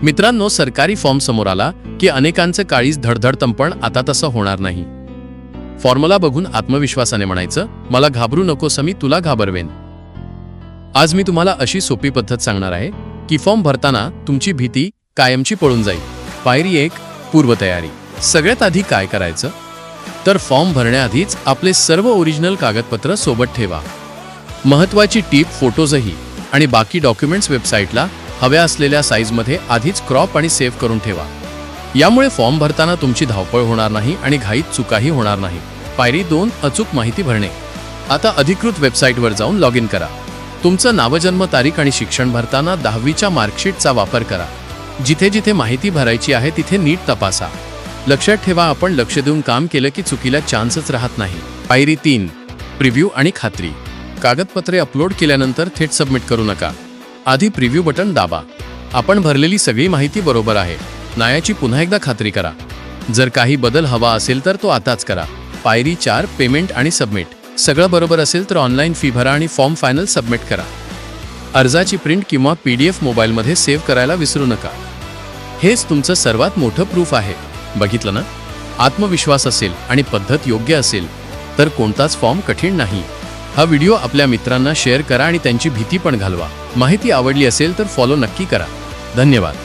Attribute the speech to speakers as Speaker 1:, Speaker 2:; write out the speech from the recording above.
Speaker 1: मित्रांनो, सरकारी फॉर्म समोर आला की अनेकांचं काळीज धडधडतं, पण आता तसं होणार नाही. फॉर्म्युला बघून आत्मविश्वासाने म्हणायचं, मला घाबरू नकोस, मी तुला घाबरवेन. आज मी तुम्हाला अशी सोपी पद्धत सांगणार आहे की फॉर्म भरताना तुमची भीती कायमची पळून जाईल. पायरी 1, पूर्वतयारी. सगळ्यात आधी काय करायचं तर फॉर्म भरण्याआधीच आपले सर्व ओरिजिनल कागदपत्र सोबत ठेवा. महत्त्वाची टीप, फोटोजही आणि बाकी डॉक्युमेंट्स वेबसाईटला हव्या असलेल्या साईजमध्ये आधीच क्रॉप आणि सेव्ह करून ठेवा. यामुळे फॉर्म भरताना तुमची धावपळ होणार नाही आणि घाईत चुकाही होणार नाही. पायरी 2, अचूक माहिती भरणे. आता अधिकृत वेबसाईटवर जाऊन लॉग इन करा. तुमचं नाव, जन्मतारीख आणि शिक्षण भरताना 10वीच्या मार्कशीटचा वापर करा. जिथे जिथे माहिती भरायची आहे तिथे नीट तपासा. लक्षात ठेवा, आपण लक्ष देऊन काम केलं की चुकीला चान्सच राहत नाही. पायरी 3, प्रिव्ह्यू आणि खात्री. कागदपत्रे अपलोड केल्यानंतर थेट सबमिट करू नका. आधी प्रिव्ह्यू बटन दाबा. आपण भरलेली सगळी माहिती बरोबर आहे नायाची पुन्हा एकदा खात्री करा. जर काही बदल हवा असेल तर तो आताच करा. पायरी 4, पेमेंट आणि सबमिट. सगळं बरोबर असेल तर ऑनलाईन फी भरा आणि फॉर्म फायनल सबमिट करा. अर्जाची प्रिंट किंवा PDF मोबाईलमध्ये सेव्ह करायला विसरू नका. हेच तुमचं सर्वात मोठं प्रूफ आहे. बघितलं ना, आत्मविश्वास असेल आणि पद्धत योग्य असेल तर कोणताच फॉर्म कठीण नाही. हा व्हिडिओ आपल्या मित्रांना शेअर करा आणि त्यांची भीती पण घालवा. माहिती आवडली असेल तर फॉलो नक्की करा. धन्यवाद.